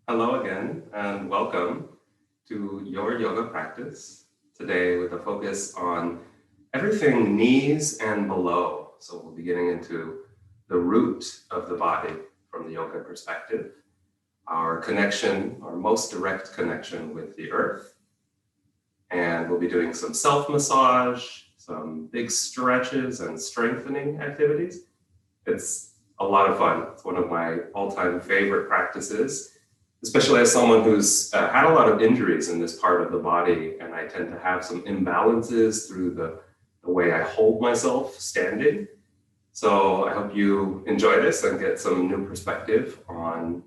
Hello again, and welcome to your yoga practice today with a focus on everything knees and below. So we'll be getting into the root of the body from the yoga perspective, our connection, our most direct connection with the earth. And we'll be doing some self-massage, some big stretches and strengthening activities. It's a lot of fun. It's one of my all-time favorite practices, especially as someone who's had a lot of injuries in this part of the body, and I tend to have some imbalances through the way I hold myself standing. So I hope you enjoy this and get some new perspective on,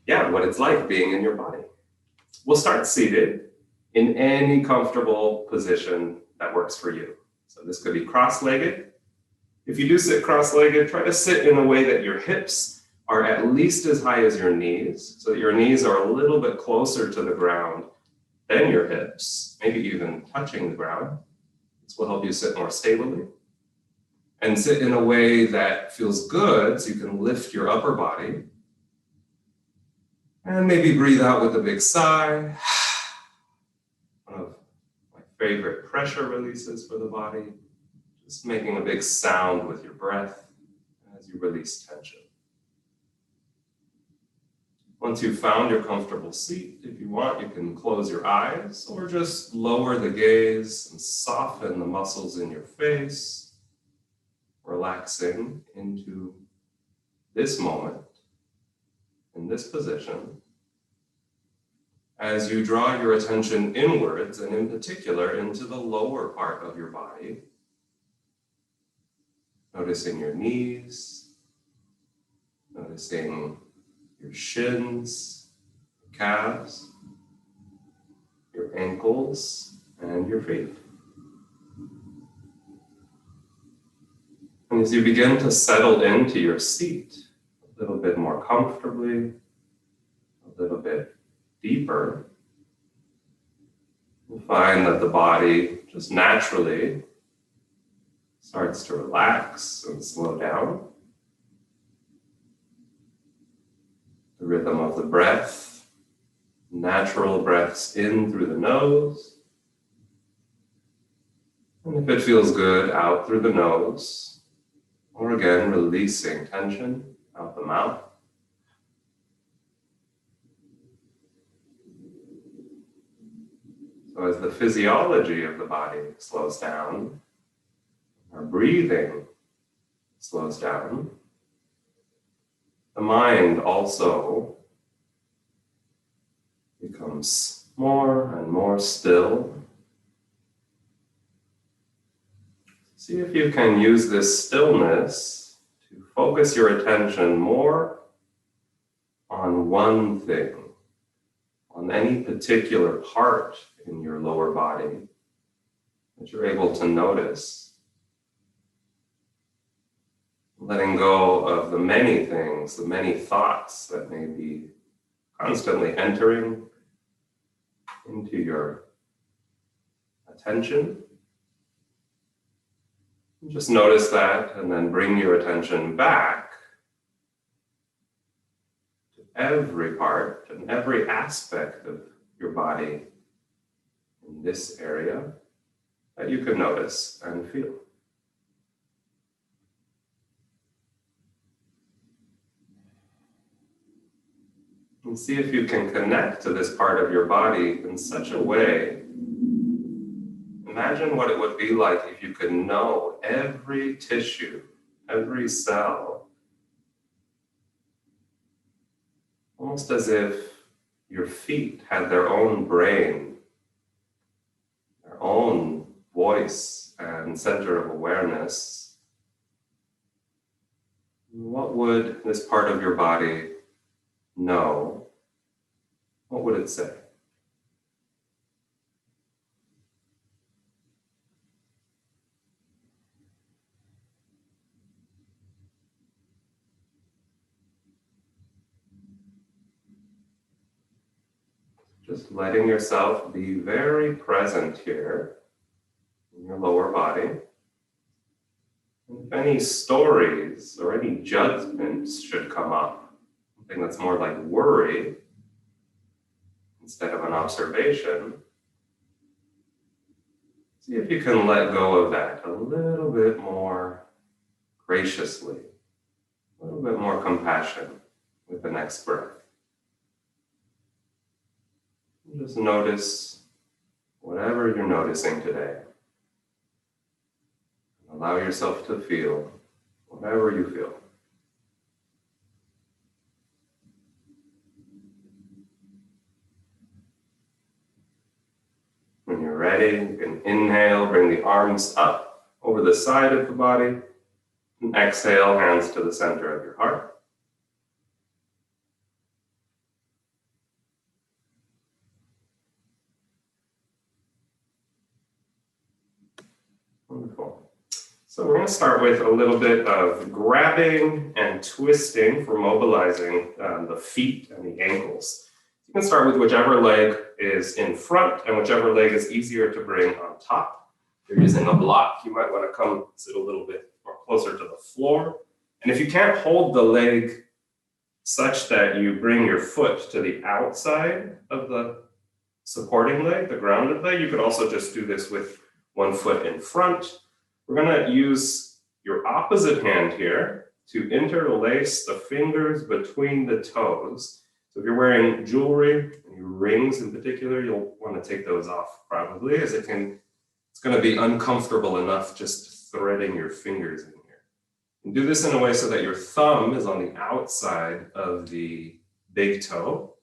what it's like being in your body. We'll start seated in any comfortable position that works for you. So this could be cross-legged. If you do sit cross-legged, try to sit in a way that your hips are at least as high as your knees, so that your knees are a little bit closer to the ground than your hips, maybe even touching the ground. This will help you sit more stably. And sit in a way that feels good, so you can lift your upper body. And maybe breathe out with a big sigh. One of my favorite pressure releases for the body. Just making a big sound with your breath as you release tension. Once you've found your comfortable seat, if you want, you can close your eyes or just lower the gaze and soften the muscles in your face, relaxing into this moment, in this position, as you draw your attention inwards and in particular into the lower part of your body, noticing your knees, noticing your shins, your calves, your ankles, and your feet. And as you begin to settle into your seat a little bit more comfortably, a little bit deeper, you'll find that the body just naturally starts to relax and slow down. The rhythm of the breath, natural breaths in through the nose. And if it feels good, out through the nose. Or again, releasing tension out the mouth. So as the physiology of the body slows down, our breathing slows down, the mind also becomes more and more still. See if you can use this stillness to focus your attention more on one thing, on any particular part in your lower body that you're able to notice. Letting go of the many things, the many thoughts that may be constantly entering into your attention. Just notice that and then bring your attention back to every part and every aspect of your body in this area that you can notice and feel. And see if you can connect to this part of your body in such a way. Imagine what it would be like if you could know every tissue, every cell, almost as if your feet had their own brain, their own voice and center of awareness. What would this part of your body know? What would it say? Just letting yourself be very present here in your lower body. And if any stories or any judgments should come up, something that's more like worry, instead of an observation, see if you can let go of that a little bit more graciously, a little bit more compassion with the next breath. Just notice whatever you're noticing today. Allow yourself to feel whatever you feel. When you're ready, you can inhale, bring the arms up over the side of the body, and exhale, hands to the center of your heart. Wonderful. So we're going to start with a little bit of grabbing and twisting for mobilizing the feet and the ankles. You can start with whichever leg is in front and whichever leg is easier to bring on top. If you're using a block, you might want to come sit a little bit more closer to the floor. And if you can't hold the leg such that you bring your foot to the outside of the supporting leg, the grounded leg, you could also just do this with one foot in front. We're going to use your opposite hand here to interlace the fingers between the toes. So if you're wearing jewelry, and rings in particular, you'll want to take those off probably, as it's going to be uncomfortable enough just threading your fingers in here. And do this in a way so that your thumb is on the outside of the big toe.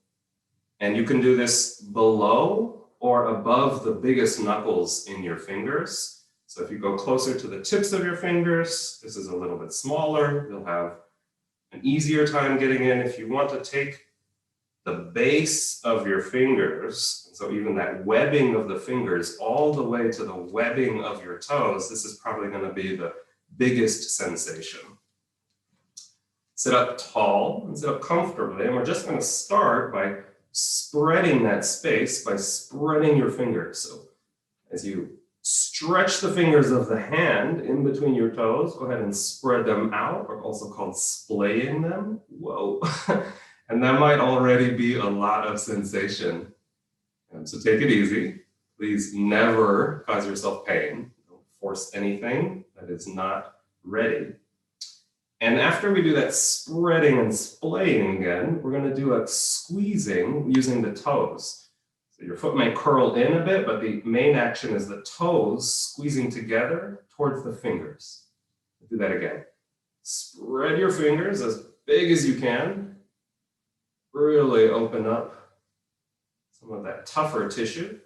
And you can do this below or above the biggest knuckles in your fingers. So if you go closer to the tips of your fingers, this is a little bit smaller, you'll have an easier time getting in. If you want to take the base of your fingers, so even that webbing of the fingers all the way to the webbing of your toes, this is probably going to be the biggest sensation. Sit up tall and sit up comfortably, and we're just going to start by spreading that space by spreading your fingers. So as you stretch the fingers of the hand in between your toes, go ahead and spread them out, or also called splaying them. Whoa. And that might already be a lot of sensation. So take it easy. Please never cause yourself pain. Don't force anything that is not ready. And after we do that spreading and splaying again, we're going to do a squeezing using the toes. So your foot may curl in a bit, but the main action is the toes squeezing together towards the fingers. Do that again. Spread your fingers as big as you can. Really open up some of that tougher tissue.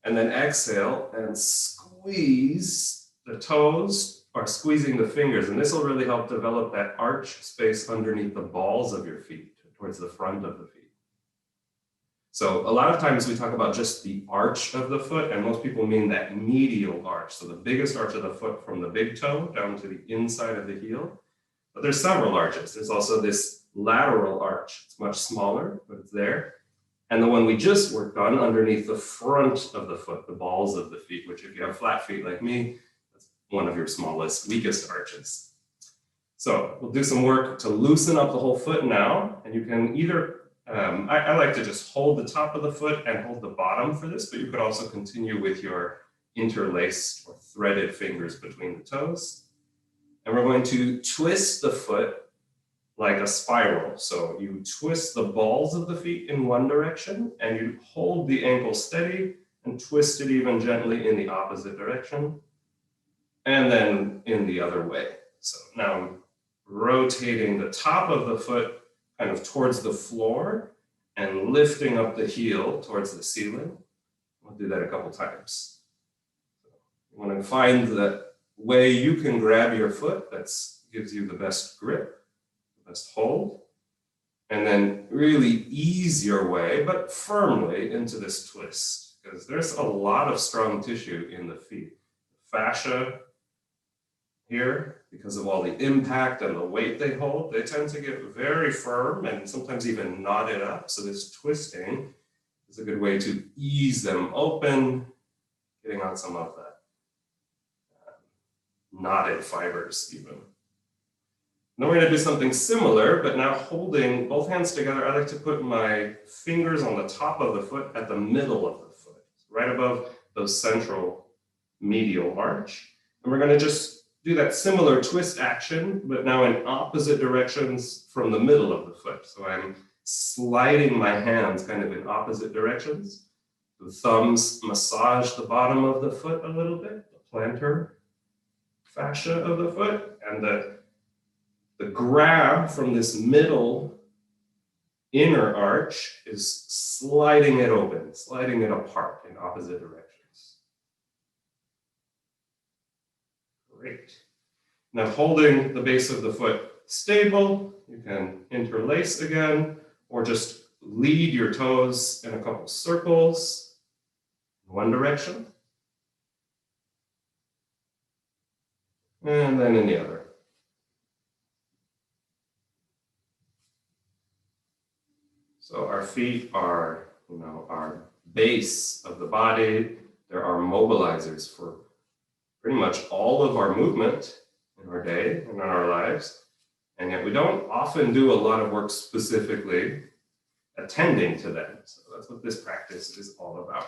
And then exhale and squeeze the toes or squeezing the fingers. And this will really help develop that arch space underneath the balls of your feet towards the front of the feet. So a lot of times we talk about just the arch of the foot, and most people mean that medial arch. So the biggest arch of the foot from the big toe down to the inside of the heel. But there's several arches. There's also this lateral arch. It's much smaller, but it's there. And the one we just worked on underneath the front of the foot, the balls of the feet, which if you have flat feet like me, that's one of your smallest, weakest arches. So we'll do some work to loosen up the whole foot now. And you can either, I like to just hold the top of the foot and hold the bottom for this, but you could also continue with your interlaced or threaded fingers between the toes. And we're going to twist the foot like a spiral. So you twist the balls of the feet in one direction and you hold the ankle steady and twist it even gently in the opposite direction and then in the other way. So now I'm rotating the top of the foot kind of towards the floor and lifting up the heel towards the ceiling. We'll do that a couple times. You want to find the way you can grab your foot that gives you the best grip. Best hold, and then really ease your way, but firmly into this twist, because there's a lot of strong tissue in the feet. Fascia here, because of all the impact and the weight they hold, they tend to get very firm and sometimes even knotted up. So this twisting is a good way to ease them open, getting out some of that knotted fibers even. Then we're going to do something similar, but now holding both hands together. I like to put my fingers on the top of the foot at the middle of the foot, right above those central medial arch. And we're going to just do that similar twist action, but now in opposite directions from the middle of the foot. So I'm sliding my hands kind of in opposite directions. The thumbs massage the bottom of the foot a little bit, the plantar fascia of the foot, and the grab from this middle inner arch is sliding it open, sliding it apart in opposite directions. Great. Now holding the base of the foot stable, you can interlace again, or just lead your toes in a couple circles in one direction, and then in the other. So our feet are, our base of the body. There are mobilizers for pretty much all of our movement in our day and in our lives. And yet we don't often do a lot of work specifically attending to them. So that's what this practice is all about.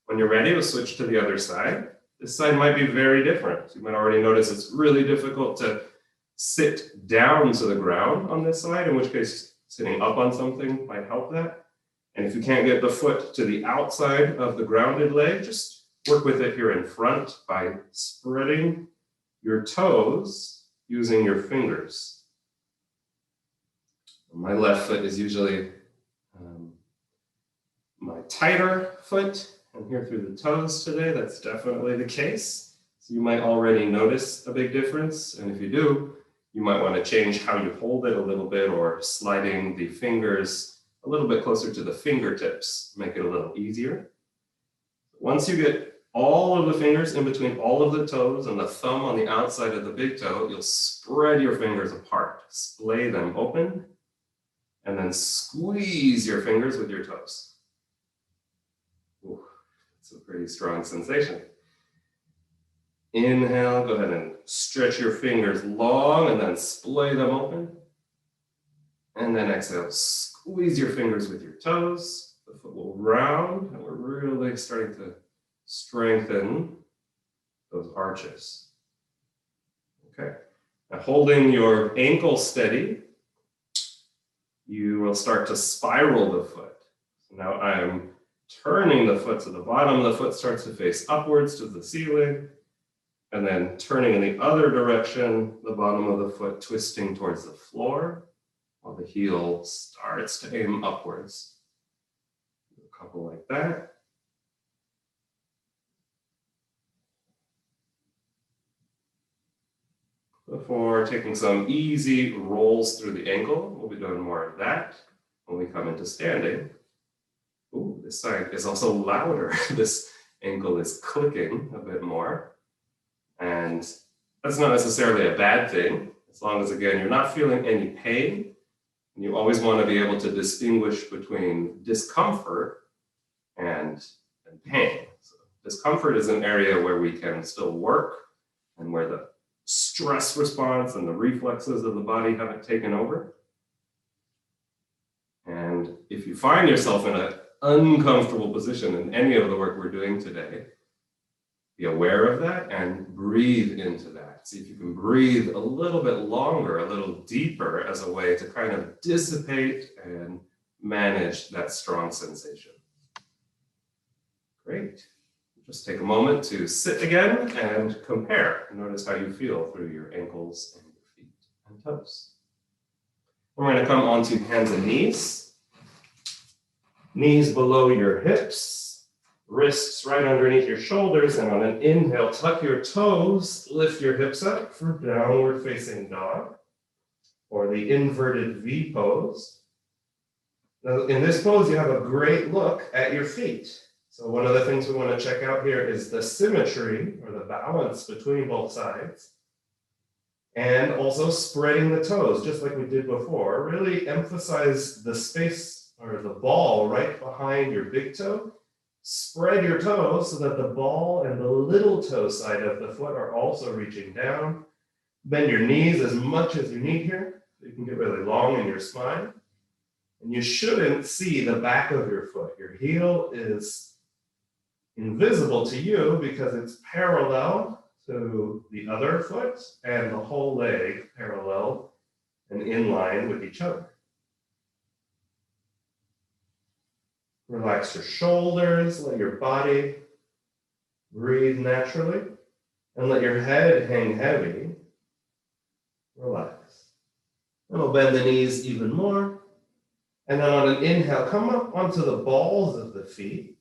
When you're ready, we'll switch to the other side. This side might be very different. So you might already notice it's really difficult to sit down to the ground on this side, in which case sitting up on something might help that. And if you can't get the foot to the outside of the grounded leg, just work with it here in front by spreading your toes using your fingers. My left foot is usually my tighter foot, and here through the toes today, that's definitely the case. So you might already notice a big difference, and if you do, you might want to change how you hold it a little bit, or sliding the fingers a little bit closer to the fingertips, make it a little easier. Once you get all of the fingers in between all of the toes and the thumb on the outside of the big toe, you'll spread your fingers apart, splay them open, and then squeeze your fingers with your toes. Ooh, that's a pretty strong sensation. Inhale, go ahead and stretch your fingers long and then splay them open. And then exhale, squeeze your fingers with your toes. The foot will round, and we're really starting to strengthen those arches. Okay, now holding your ankle steady, you will start to spiral the foot. So now I'm turning the foot, so the bottom of the foot starts to face upwards to the ceiling. And then turning in the other direction, the bottom of the foot twisting towards the floor, while the heel starts to aim upwards. A couple like that. Before taking some easy rolls through the ankle, we'll be doing more of that when we come into standing. Ooh, this side is also louder. This ankle is clicking a bit more. And that's not necessarily a bad thing, as long as, again, you're not feeling any pain. And you always want to be able to distinguish between discomfort and pain. So discomfort is an area where we can still work and where the stress response and the reflexes of the body haven't taken over. And if you find yourself in an uncomfortable position in any of the work we're doing today, be aware of that and breathe into that. See if you can breathe a little bit longer, a little deeper, as a way to kind of dissipate and manage that strong sensation. Great. Just take a moment to sit again and compare. Notice how you feel through your ankles and your feet and toes. We're going to come onto hands and knees. Knees below your hips. Wrists right underneath your shoulders, and on an inhale, tuck your toes, lift your hips up for downward facing dog, or the inverted V pose. Now, in this pose, you have a great look at your feet. So one of the things we want to check out here is the symmetry, or the balance between both sides, and also spreading the toes, just like we did before. Really emphasize the space, or the ball, right behind your big toe. Spread your toes so that the ball and the little toe side of the foot are also reaching down. Bend your knees as much as you need here. So you can get really long in your spine. And you shouldn't see the back of your foot. Your heel is invisible to you because it's parallel to the other foot and the whole leg parallel and in line with each other. Relax your shoulders, let your body breathe naturally, and let your head hang heavy. Relax. And we'll bend the knees even more. And then on an inhale, come up onto the balls of the feet.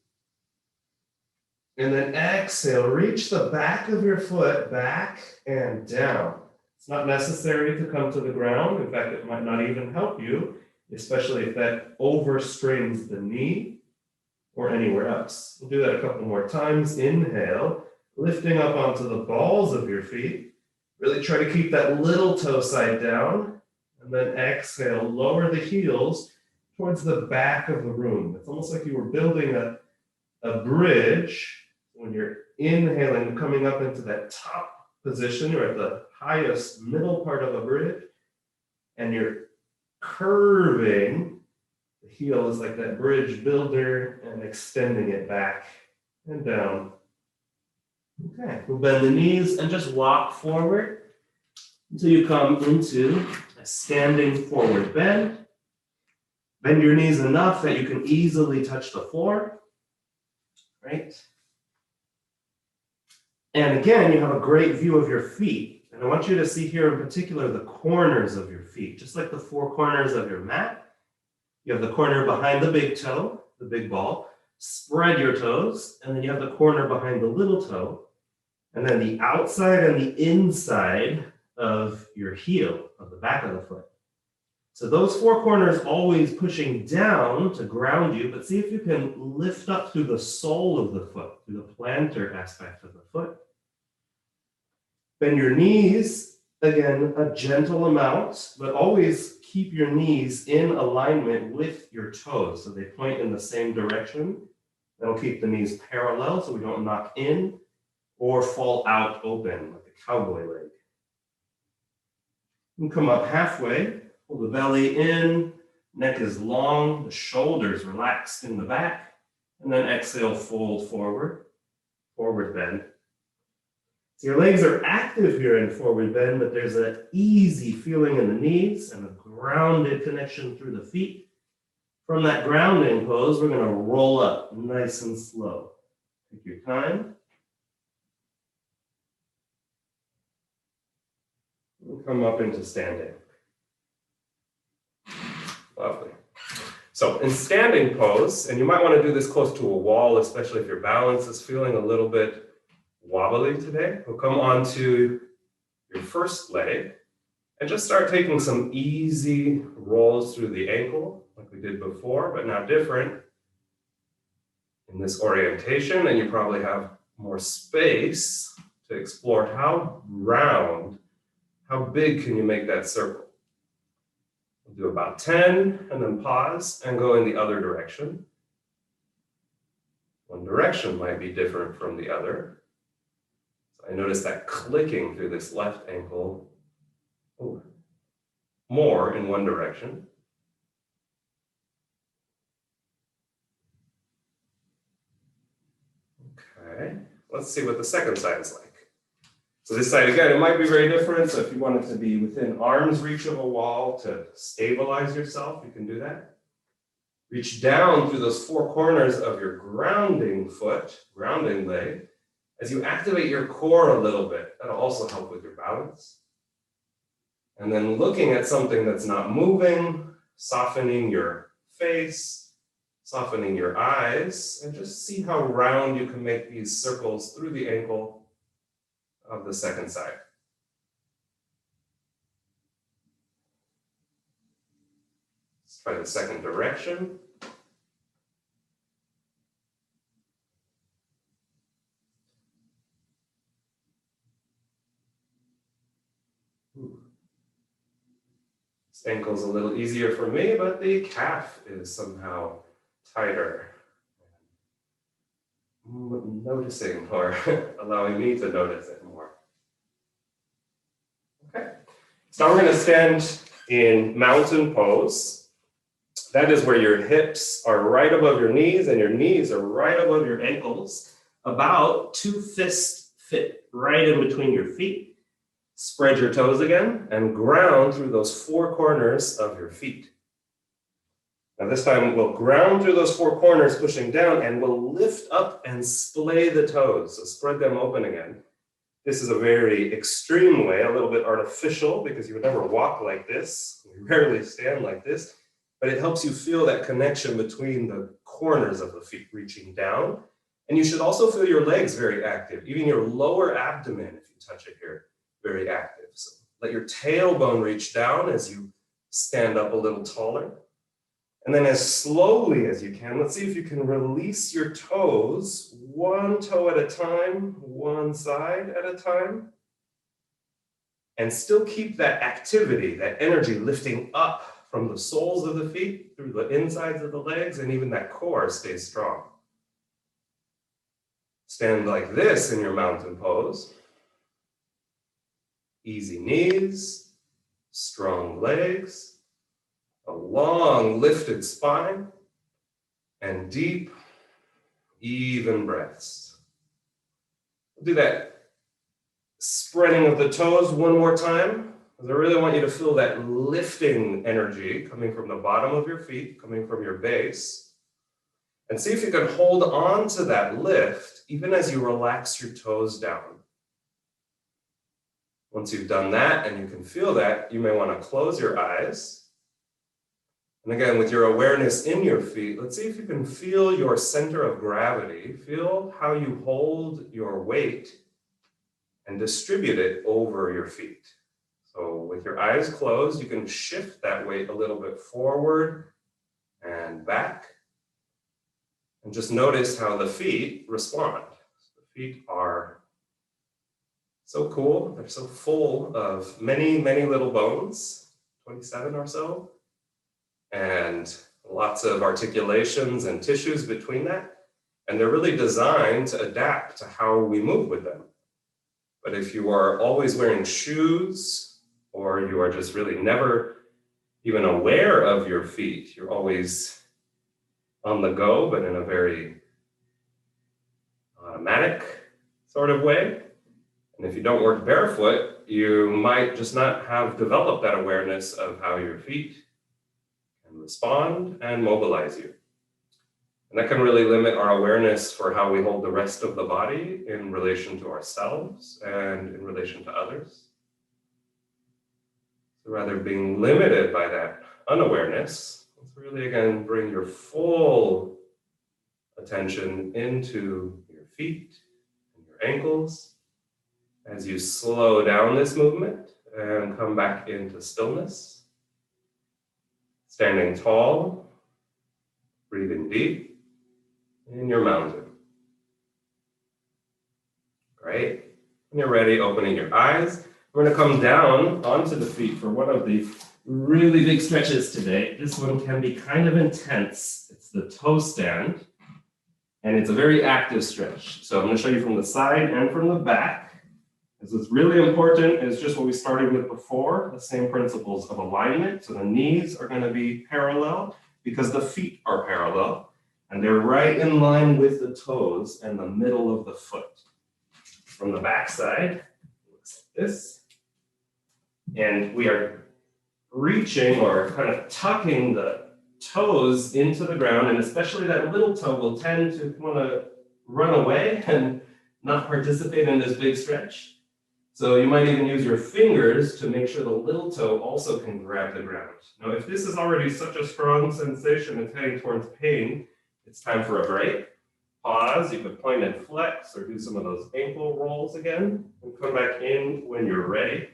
And then exhale, reach the back of your foot back and down. It's not necessary to come to the ground. In fact, it might not even help you, especially if that overstrains the knee or anywhere else. We'll do that a couple more times. Inhale, lifting up onto the balls of your feet. Really try to keep that little toe side down. And then exhale, lower the heels towards the back of the room. It's almost like you were building a bridge. When you're inhaling, coming up into that top position, you're at the highest middle part of a bridge, and you're curving. The heel is like that bridge builder and extending it back and down. Okay, we'll bend the knees and just walk forward until you come into a standing forward bend. Bend your knees enough that you can easily touch the floor. Right? And again, you have a great view of your feet. And I want you to see here in particular the corners of your feet, just like the four corners of your mat. You have the corner behind the big toe, the big ball. Spread your toes, and then you have the corner behind the little toe, and then the outside and the inside of your heel, of the back of the foot. So those four corners always pushing down to ground you, but see if you can lift up through the sole of the foot, through the plantar aspect of the foot. Bend your knees, again, a gentle amount, but always keep your knees in alignment with your toes, so they point in the same direction. That'll keep the knees parallel so we don't knock in or fall out open like a cowboy leg. And come up halfway. Pull the belly in, neck is long, the shoulders relaxed in the back, and then exhale, fold forward, forward bend. So your legs are active here in forward bend, but there's an easy feeling in the knees and a grounded connection through the feet. From that grounding pose, we're going to roll up nice and slow. Take your time. And come up into standing. Lovely. So in standing pose, and you might want to do this close to a wall, especially if your balance is feeling a little bit wobbly today. We'll come onto your first leg and just start taking some easy rolls through the ankle like we did before, but now different in this orientation. And you probably have more space to explore how round, how big can you make that circle? We'll do about 10 and then pause and go in the other direction. One direction might be different from the other. So I notice that clicking through this left ankle more in one direction. Okay, let's see what the second side is like. So this side, again, it might be very different. So if you want it to be within arm's reach of a wall to stabilize yourself, you can do that. Reach down through those four corners of your grounding foot, grounding leg. As you activate your core a little bit, that'll also help with your balance. And then looking at something that's not moving, softening your face, softening your eyes, and just see how round you can make these circles through the ankle of the second side. Let's try the second direction. This ankle's a little easier for me, but the calf is somehow tighter. Noticing or allowing me to notice it more. Okay. So now we're going to stand in mountain pose. That is where your hips are right above your knees and your knees are right above your ankles. About 2 fists fit right in between your feet. Spread your toes again and ground through those 4 corners of your feet. Now this time we'll ground through those 4 corners, pushing down, and we'll lift up and splay the toes. So spread them open again. This is a very extreme way, a little bit artificial, because you would never walk like this. You rarely stand like this, but it helps you feel that connection between the corners of the feet reaching down. And you should also feel your legs very active, even your lower abdomen, if you touch it here, very active. So let your tailbone reach down as you stand up a little taller. And then as slowly as you can, let's see if you can release your toes, 1 toe at a time, 1 side at a time. And still keep that activity, that energy lifting up from the soles of the feet, through the insides of the legs, and even that core stays strong. Stand like this in your mountain pose. Easy knees, strong legs, a long lifted spine, and deep, even breaths. We'll do that spreading of the toes 1 more time, because I really want you to feel that lifting energy coming from the bottom of your feet, coming from your base. And see if you can hold on to that lift, even as you relax your toes down. Once you've done that and you can feel that, you may want to close your eyes. And again, with your awareness in your feet, let's see if you can feel your center of gravity. Feel how you hold your weight and distribute it over your feet. So with your eyes closed, you can shift that weight a little bit forward and back. And just notice how the feet respond. The feet are so cool. They're so full of many, many little bones, 27 or so. And lots of articulations and tissues between that. And they're really designed to adapt to how we move with them. But if you are always wearing shoes, or you are just really never even aware of your feet, you're always on the go, but in a very automatic sort of way. And if you don't work barefoot, you might just not have developed that awareness of how your feet respond and mobilize you. And that can really limit our awareness for how we hold the rest of the body in relation to ourselves and in relation to others. So rather being limited by that unawareness, let's really again bring your full attention into your feet and your ankles as you slow down this movement and come back into stillness. Standing tall, breathing deep in your mountain. Great. When you're ready, opening your eyes. We're going to come down onto the feet for one of the really big stretches today. This one can be kind of intense. It's the toe stand, and it's a very active stretch. So I'm going to show you from the side and from the back. This is really important. It's just what we started with before, the same principles of alignment. So the knees are going to be parallel because the feet are parallel, and they're right in line with the toes and the middle of the foot. From the back side, looks like this. And we are reaching or kind of tucking the toes into the ground, and especially that little toe will tend to want to run away and not participate in this big stretch. So you might even use your fingers to make sure the little toe also can grab the ground. Now, if this is already such a strong sensation, it's heading towards pain, it's time for a break. Pause, you could point and flex or do some of those ankle rolls again, and come back in when you're ready.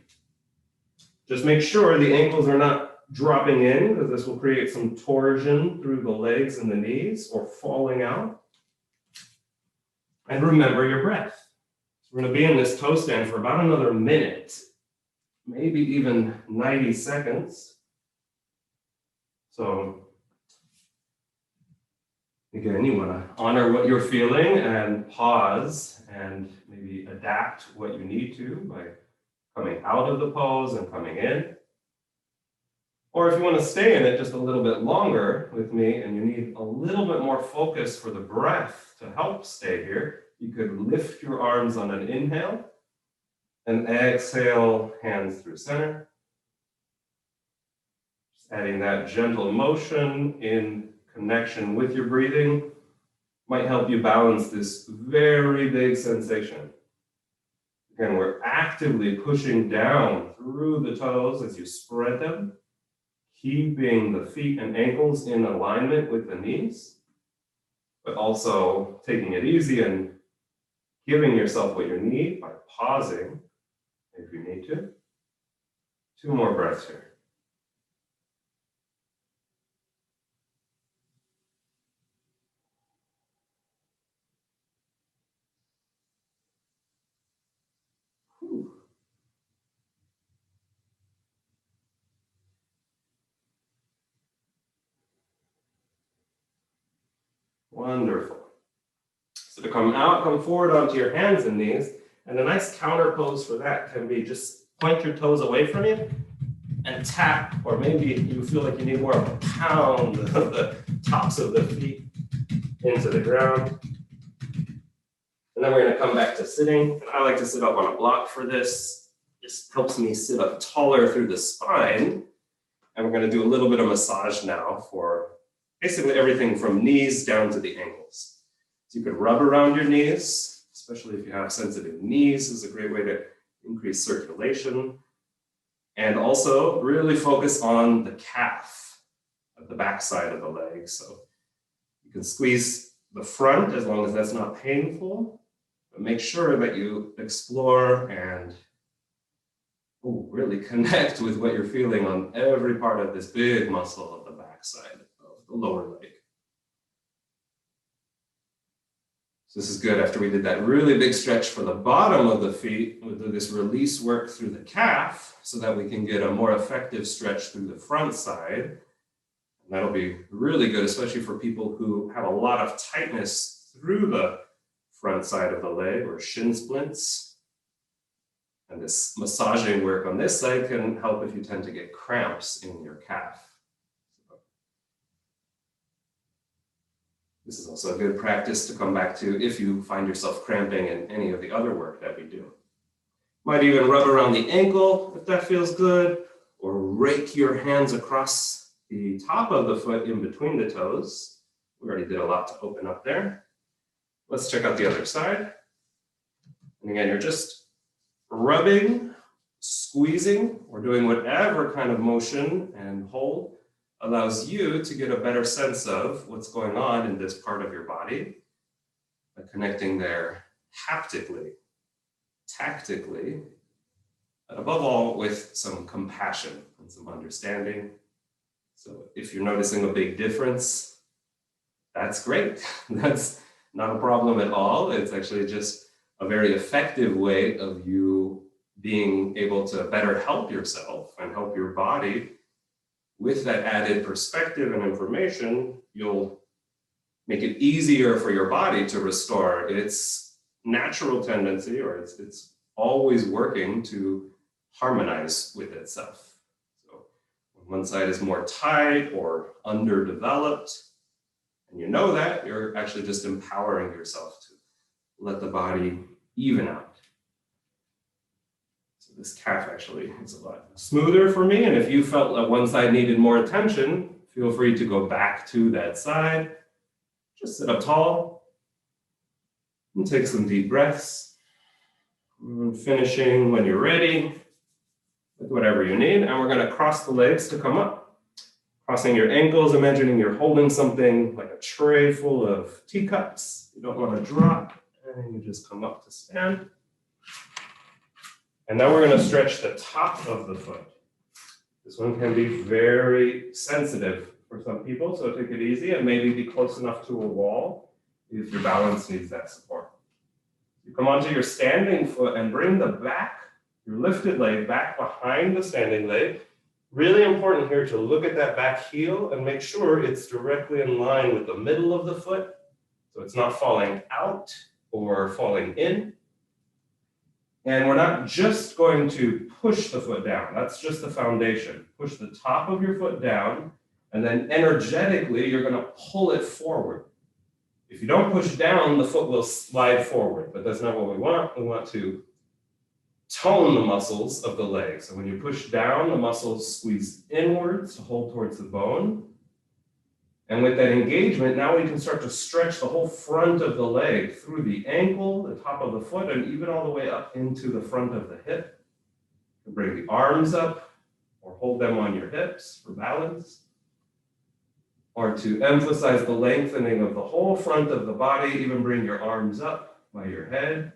Just make sure the ankles are not dropping in, because this will create some torsion through the legs and the knees or falling out. And remember your breath. We're going to be in this toe stand for about another minute, maybe even 90 seconds. So again, you want to honor what you're feeling and pause and maybe adapt what you need to by coming out of the pose and coming in. Or if you want to stay in it just a little bit longer with me and you need a little bit more focus for the breath to help stay here, you could lift your arms on an inhale and exhale, hands through center. Just adding that gentle motion in connection with your breathing might help you balance this very big sensation. Again, we're actively pushing down through the toes as you spread them, keeping the feet and ankles in alignment with the knees, but also taking it easy and giving yourself what you need by pausing if you need to. 2 more breaths here. Whew. Wonderful. So to come out, come forward onto your hands and knees, and a nice counter pose for that can be just point your toes away from you and tap, or maybe you feel like you need more of a pound the tops of the feet into the ground. And then we're going to come back to sitting. And I like to sit up on a block for this. This helps me sit up taller through the spine. And we're going to do a little bit of massage now for basically everything from knees down to the ankles. So you could rub around your knees, especially if you have sensitive knees. This is a great way to increase circulation. And also really focus on the calf at the back side of the leg. So you can squeeze the front as long as that's not painful, but make sure that you explore and really connect with what you're feeling on every part of this big muscle of the back side of the lower leg. So this is good after we did that really big stretch for the bottom of the feet. We'll do this release work through the calf so that we can get a more effective stretch through the front side. And that'll be really good, especially for people who have a lot of tightness through the front side of the leg or shin splints. And this massaging work on this side can help if you tend to get cramps in your calf. This is also a good practice to come back to if you find yourself cramping in any of the other work that we do. Might even rub around the ankle if that feels good, or rake your hands across the top of the foot in between the toes. We already did a lot to open up there. Let's check out the other side. And again, you're just rubbing, squeezing, or doing whatever kind of motion and hold allows you to get a better sense of what's going on in this part of your body by connecting there haptically, tactically, but above all with some compassion and some understanding. So if you're noticing a big difference, that's great. That's not a problem at all. It's actually just a very effective way of you being able to better help yourself and help your body. With that added perspective and information, you'll make it easier for your body to restore its natural tendency, or it's always working to harmonize with itself. So when one side is more tight or underdeveloped, and you know that, you're actually just empowering yourself to let the body even out. This calf actually is a lot smoother for me. And if you felt that one side needed more attention, feel free to go back to that side. Just sit up tall and take some deep breaths. And finishing when you're ready with whatever you need. And we're going to cross the legs to come up. Crossing your ankles, imagining you're holding something like a tray full of teacups. You don't want to drop, and you just come up to stand. And now we're going to stretch the top of the foot. This one can be very sensitive for some people, so take it easy and maybe be close enough to a wall if your balance needs that support. You come onto your standing foot and bring the back, your lifted leg, back behind the standing leg. Really important here to look at that back heel and make sure it's directly in line with the middle of the foot, so it's not falling out or falling in. And we're not just going to push the foot down. That's just the foundation. Push the top of your foot down, and then energetically, you're going to pull it forward. If you don't push down, the foot will slide forward, but that's not what we want. We want to tone the muscles of the leg. So when you push down, the muscles squeeze inwards to hold towards the bone. And with that engagement, now we can start to stretch the whole front of the leg through the ankle, the top of the foot, and even all the way up into the front of the hip. You bring the arms up or hold them on your hips for balance, or to emphasize the lengthening of the whole front of the body, even bring your arms up by your head.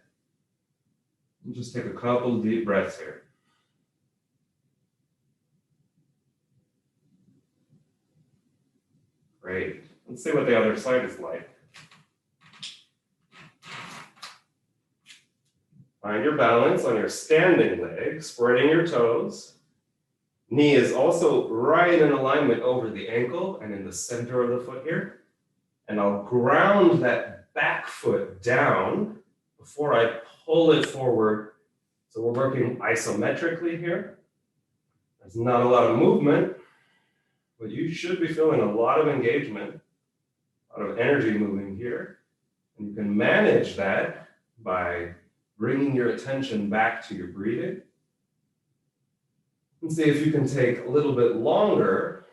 And just take a couple deep breaths here. Great. Let's see what the other side is like. Find your balance on your standing leg, spreading your toes. Knee is also right in alignment over the ankle and in the center of the foot here. And I'll ground that back foot down before I pull it forward. So we're working isometrically here. There's not a lot of movement, but you should be feeling a lot of engagement, a lot of energy moving here. And you can manage that by bringing your attention back to your breathing. And see if you can take a little bit longer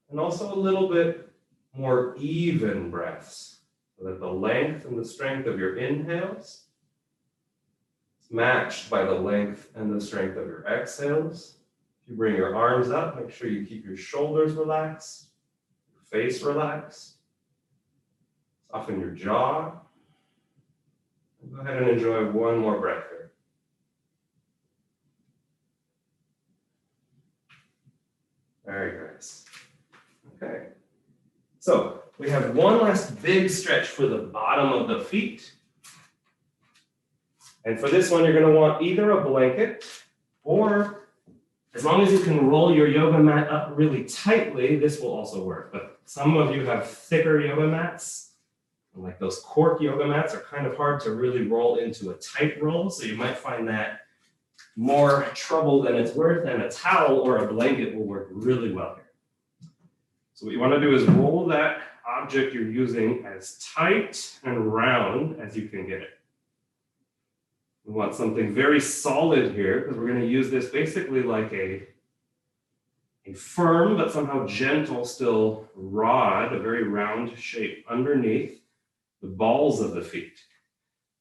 and also a little bit more even breaths so that the length and the strength of your inhales is matched by the length and the strength of your exhales. If you bring your arms up, make sure you keep your shoulders relaxed, your face relaxed, soften your jaw. Go ahead and enjoy one more breath here. Very nice. Okay. So we have one last big stretch for the bottom of the feet. And for this one, you're going to want either a blanket or, as long as you can roll your yoga mat up really tightly, this will also work. But some of you have thicker yoga mats. Like those cork yoga mats are kind of hard to really roll into a tight roll. So you might find that more trouble than it's worth, and a towel or a blanket will work really well here. So what you want to do is roll that object you're using as tight and round as you can get it. We want something very solid here because we're going to use this basically like a firm but somehow gentle still rod, a very round shape underneath the balls of the feet.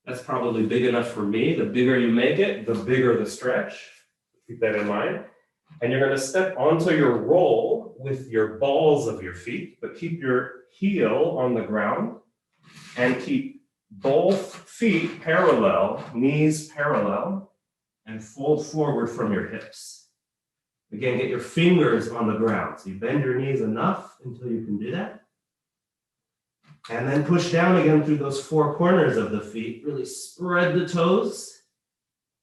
That's probably big enough for me. The bigger you make it, the bigger the stretch. Keep that in mind. And you're going to step onto your roll with your balls of your feet, but keep your heel on the ground and keep both feet parallel, knees parallel, and fold forward from your hips. Again, get your fingers on the ground. So you bend your knees enough until you can do that. And then push down again through those four corners of the feet. Really spread the toes.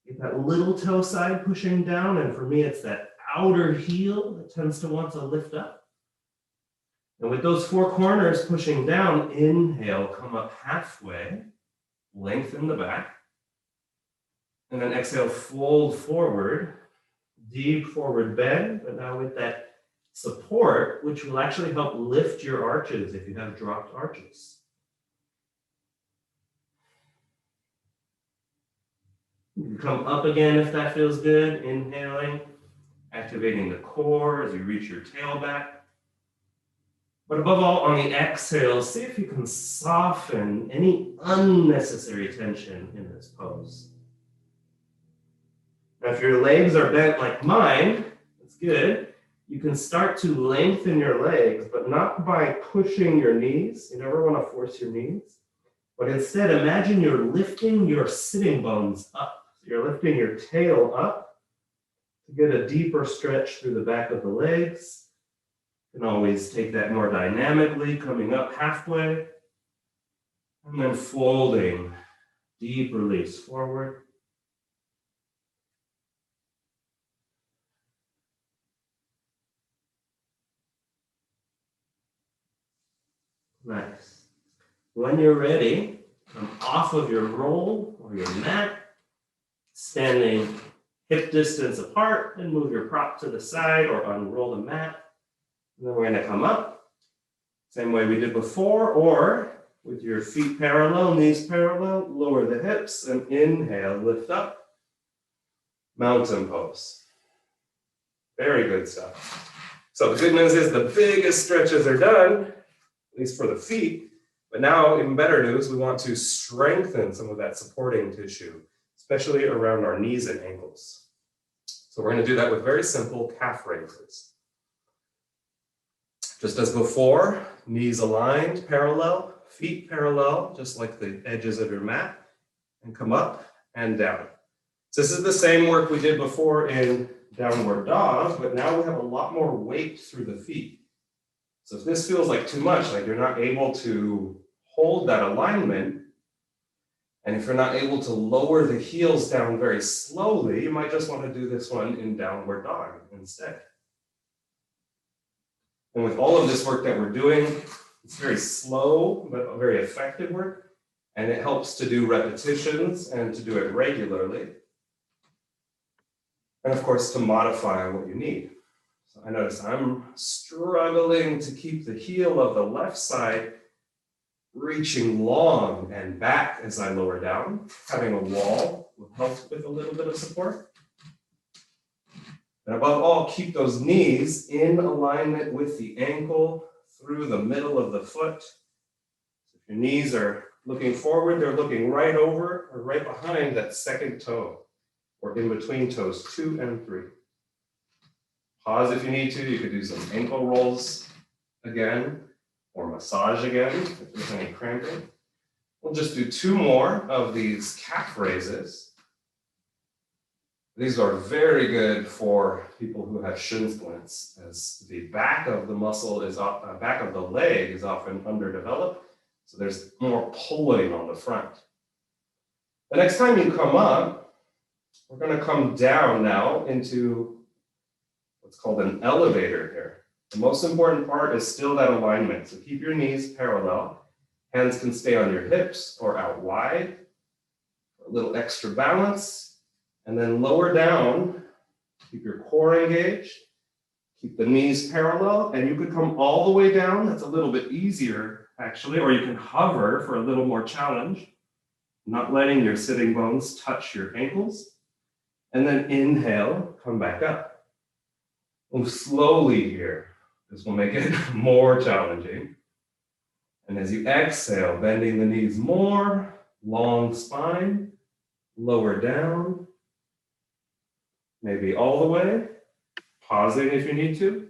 Get that little toe side pushing down. And for me, it's that outer heel that tends to want to lift up. And with those four corners pushing down, inhale, come up halfway, lengthen the back. And then exhale, fold forward, deep forward bend, but now with that support, which will actually help lift your arches if you have dropped arches. You can come up again if that feels good, inhaling, activating the core as you reach your tail back. But above all, on the exhale, see if you can soften any unnecessary tension in this pose. Now, if your legs are bent like mine, that's good. You can start to lengthen your legs, but not by pushing your knees. You never want to force your knees. But instead, imagine you're lifting your sitting bones up. So you're lifting your tail up to get a deeper stretch through the back of the legs. You can always take that more dynamically, coming up halfway. And then folding, deep release forward. Nice. When you're ready, come off of your roll or your mat Standing hip distance apart, and move your prop to the side or unroll the mat. And then we're going to come up, same way we did before, or with your feet parallel, knees parallel, lower the hips and inhale, lift up, mountain pose. Very good stuff. So the good news is the biggest stretches are done, at least for the feet, but now even better news, we want to strengthen some of that supporting tissue, especially around our knees and ankles. So we're going to do that with very simple calf raises. Just as before, knees aligned, parallel, feet parallel, just like the edges of your mat, and come up and down. So this is the same work we did before in downward dog, but now we have a lot more weight through the feet. So if this feels like too much, like you're not able to hold that alignment, and if you're not able to lower the heels down very slowly, you might just want to do this one in downward dog instead. And with all of this work that we're doing, it's very slow, but very effective work. And it helps to do repetitions and to do it regularly. And of course, to modify what you need. So I notice I'm struggling to keep the heel of the left side reaching long and back as I lower down. Having a wall will help with a little bit of support. And above all, keep those knees in alignment with the ankle through the middle of the foot. So if your knees are looking forward, they're looking right over or right behind that second toe, or in between toes 2 and 3. Pause if you need to. You could do some ankle rolls again, or massage again if there's any cramping. We'll just do 2 more of these calf raises. These are very good for people who have shin splints, as the back of the muscle is back of the leg is often underdeveloped, so there's more pulling on the front. The next time you come up, we're going to come down now into what's called an elevator here. The most important part is still that alignment. So keep your knees parallel. Hands can stay on your hips or out wide. A little extra balance. And then lower down. Keep your core engaged. Keep the knees parallel. And you could come all the way down. That's a little bit easier, actually. Or you can hover for a little more challenge. Not letting your sitting bones touch your ankles. And then inhale, come back up. Move slowly here. This will make it more challenging. And as you exhale, bending the knees more, long spine, lower down, maybe all the way, pausing if you need to,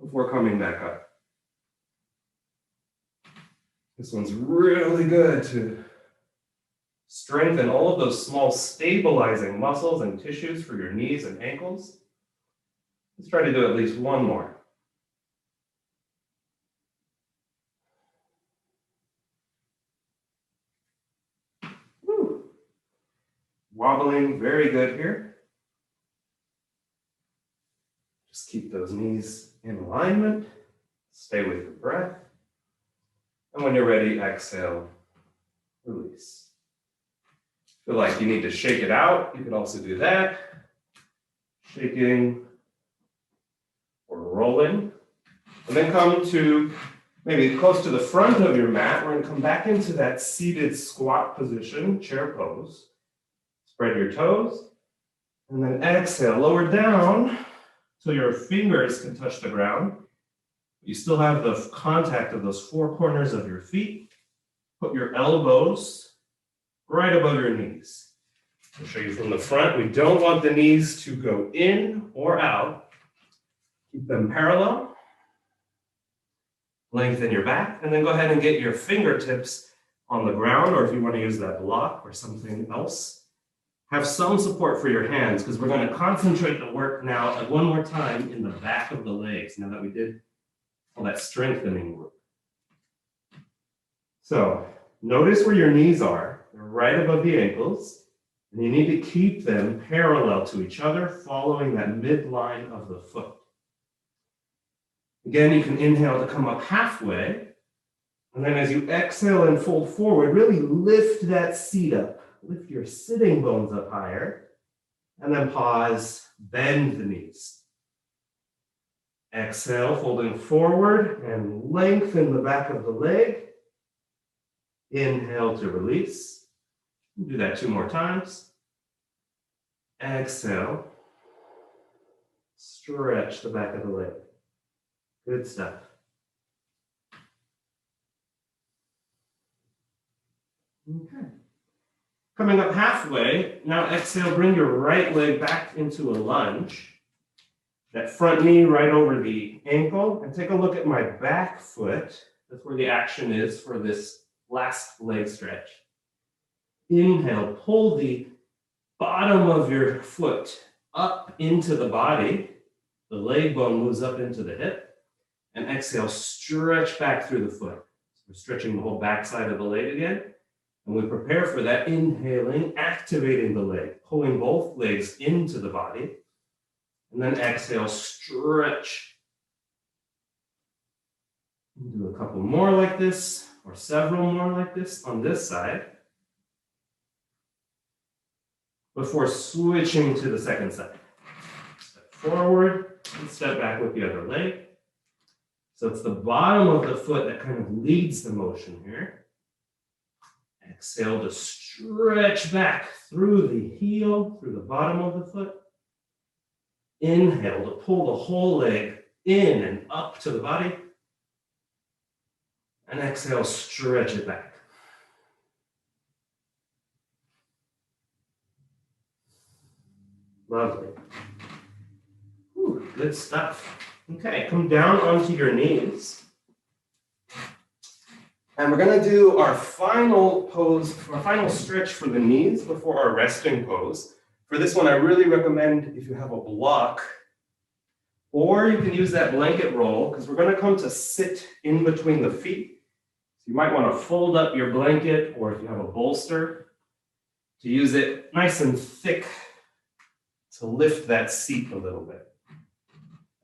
before coming back up. This one's really good to strengthen all of those small stabilizing muscles and tissues for your knees and ankles. Let's try to do at least one more. Woo. Wobbling, very good here. Just keep those knees in alignment. Stay with your breath. And when you're ready, exhale, release. Feel like you need to shake it out, you can also do that. Shaking or rolling. And then come to maybe close to the front of your mat. We're going to come back into that seated squat position, chair pose. Spread your toes. And then exhale, lower down till your fingers can touch the ground. You still have the contact of those 4 corners of your feet. Put your elbows right above your knees. I'll show you from the front. We don't want the knees to go in or out. Keep them parallel. Lengthen your back, and then go ahead and get your fingertips on the ground, or if you want to use that block or something else. Have some support for your hands, because we're going to concentrate the work now one more time in the back of the legs, now that we did all that strengthening work. So notice where your knees are. They're right above the ankles, and you need to keep them parallel to each other, following that midline of the foot. Again, you can inhale to come up halfway, and then as you exhale and fold forward, really lift that seat up. lift your sitting bones up higher, and then pause, bend the knees. Exhale, folding forward and lengthen the back of the leg. Inhale to release. Do that 2 more times. Exhale. Stretch the back of the leg. Good stuff. Okay. Coming up halfway, now exhale, bring your right leg back into a lunge. That front knee right over the ankle, and take a look at my back foot. That's where the action is for this last leg stretch. Inhale, pull the bottom of your foot up into the body. The leg bone moves up into the hip. And exhale, stretch back through the foot. So we're stretching the whole back side of the leg again. And we prepare for that, inhaling, activating the leg, pulling both legs into the body. And then exhale, stretch. Do a couple more like this, or several more like this on this side, before switching to the second side. Step forward and step back with the other leg. So it's the bottom of the foot that kind of leads the motion here. Exhale to stretch back through the heel, through the bottom of the foot. Inhale to pull the whole leg in and up to the body. And exhale, stretch it back. Lovely. Whew, good stuff. Okay, come down onto your knees. And we're going to do our final pose, our final stretch for the knees before our resting pose. For this one, I really recommend if you have a block, or you can use that blanket roll, because we're going to come to sit in between the feet. So you might want to fold up your blanket, or if you have a bolster, to use it nice and thick to lift that seat a little bit.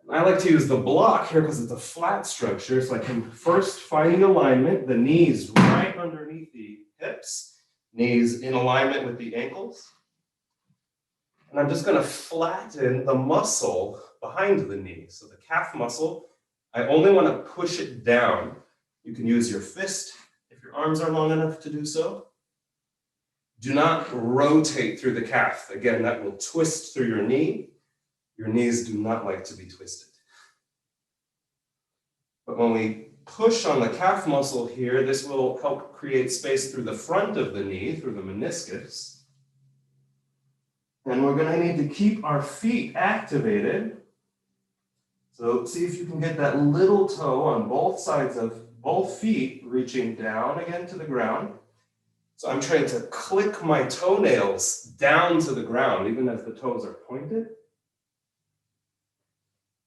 I like to use the block here because it's a flat structure, so I can first find the alignment, the knees right underneath the hips, knees in alignment with the ankles. And I'm just going to flatten the muscle behind the knee. So the calf muscle, I only want to push it down. You can use your fist if your arms are long enough to do so. Do not rotate through the calf. Again, that will twist through your knee. Your knees do not like to be twisted. But when we push on the calf muscle here, this will help create space through the front of the knee, through the meniscus. And we're going to need to keep our feet activated. So see if you can get that little toe on both sides of both feet reaching down again to the ground. So I'm trying to click my toenails down to the ground, even as the toes are pointed.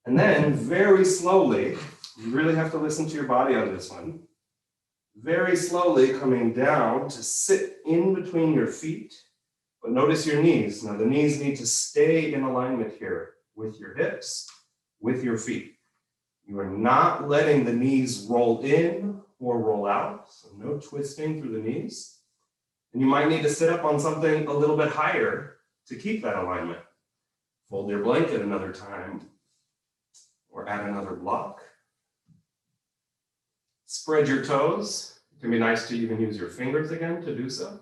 And then very slowly, you really have to listen to your body on this one. Very slowly coming down to sit in between your feet, but notice your knees. Now the knees need to stay in alignment here with your hips, with your feet. You are not letting the knees roll in or roll out, so no twisting through the knees. And you might need to sit up on something a little bit higher to keep that alignment. Fold your blanket another time, or add another block. Spread your toes. It can be nice to even use your fingers again to do so.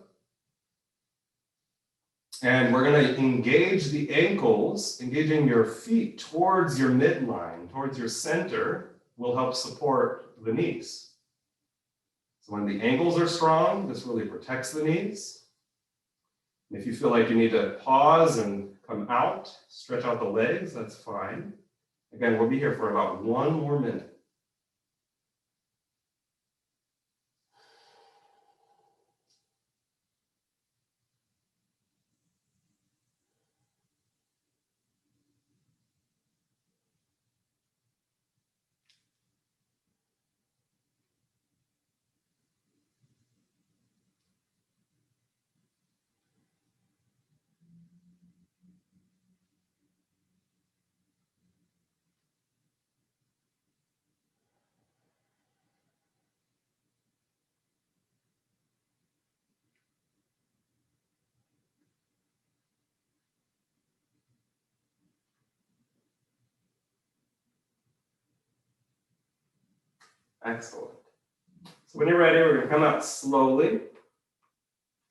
And we're going to engage the ankles. Engaging your feet towards your midline, towards your center, will help support the knees. So when the ankles are strong, this really protects the knees. And if you feel like you need to pause and come out, stretch out the legs, that's fine. Again, we'll be here for about 1 more minute. Excellent. So when you're ready, we're going to come out slowly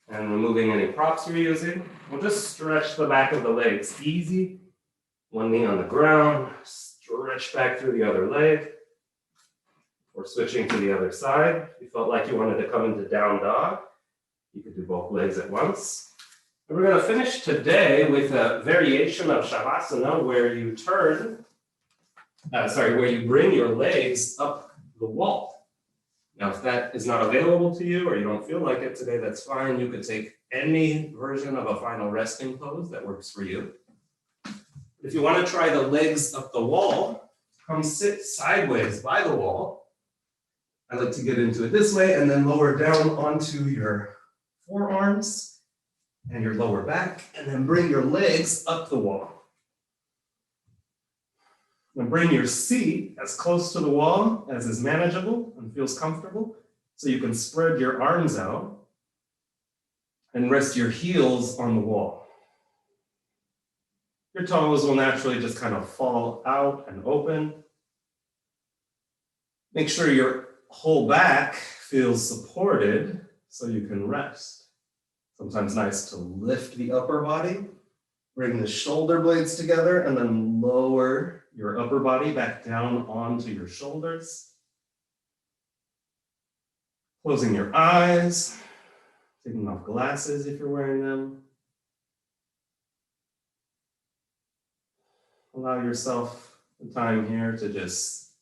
and removing any props you're using. We'll just stretch the back of the legs easy. One knee on the ground, stretch back through the other leg. Or switching to the other side. If you felt like you wanted to come into down dog, you could do both legs at once. And we're going to finish today with a variation of Shavasana where you where you bring your legs up the wall. Now, if that is not available to you or you don't feel like it today, that's fine. You could take any version of a final resting pose that works for you. If you want to try the legs up the wall, come sit sideways by the wall. I like to get into it this way and then lower down onto your forearms and your lower back, and then bring your legs up the wall. And bring your seat as close to the wall as is manageable and feels comfortable, so you can spread your arms out and rest your heels on the wall. Your toes will naturally just kind of fall out and open. Make sure your whole back feels supported so you can rest. Sometimes nice to lift the upper body, bring the shoulder blades together, and then lower your upper body back down onto your shoulders. Closing your eyes, taking off glasses if you're wearing them. Allow yourself the time here to just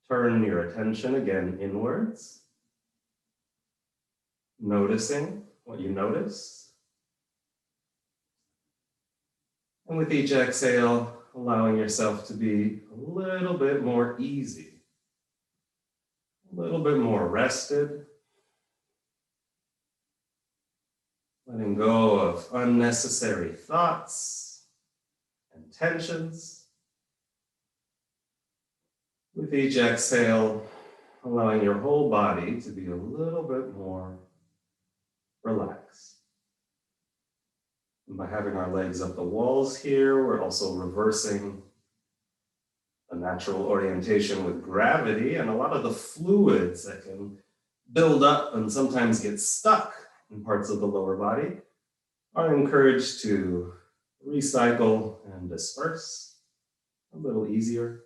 turn your attention again inwards, noticing what you notice. And with each exhale, allowing yourself to be a little bit more easy, a little bit more rested, letting go of unnecessary thoughts and tensions. With each exhale, allowing your whole body to be a little bit more relaxed. And by having our legs up the walls here, we're also reversing a natural orientation with gravity, and a lot of the fluids that can build up and sometimes get stuck in parts of the lower body are encouraged to recycle and disperse a little easier.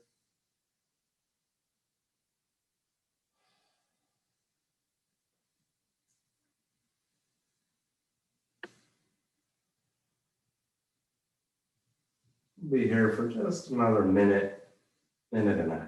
Be here for just another minute, minute and a half.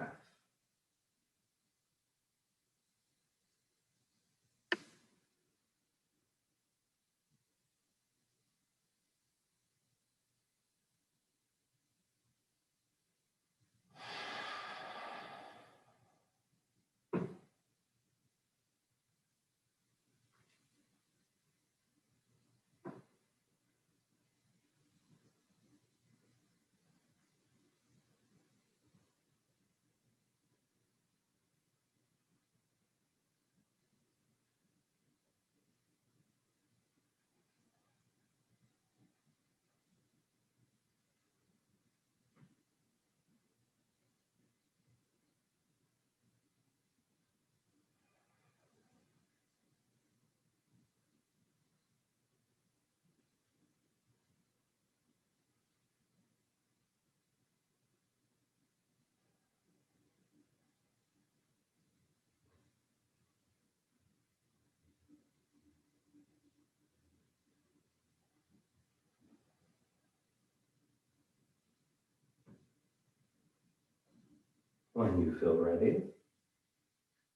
When you feel ready,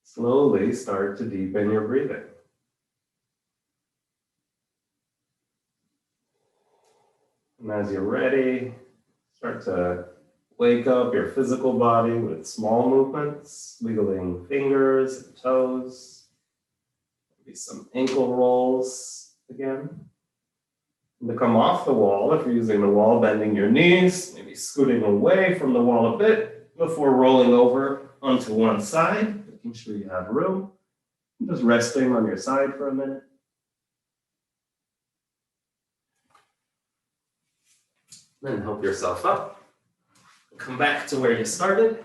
slowly start to deepen your breathing. And as you're ready, start to wake up your physical body with small movements, wiggling fingers and toes, maybe some ankle rolls again. And to come off the wall, if you're using the wall, bending your knees, maybe scooting away from the wall a bit before rolling over onto one side, making sure you have room. Just resting on your side for a minute. Then help yourself up. Come back to where you started.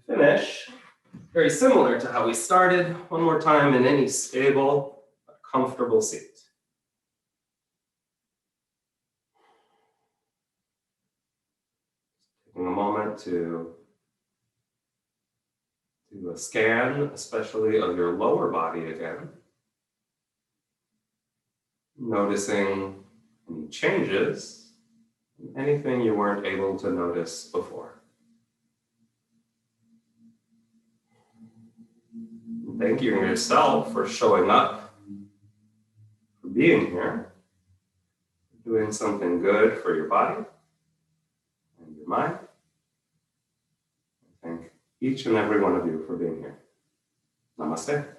finish, very similar to how we started, one more time in any stable, comfortable seat. Taking a moment to do a scan, especially of your lower body again. Noticing any changes, anything you weren't able to notice before. Thanking yourself for showing up, for being here, doing something good for your body and your mind. Thank each and every one of you for being here. Namaste.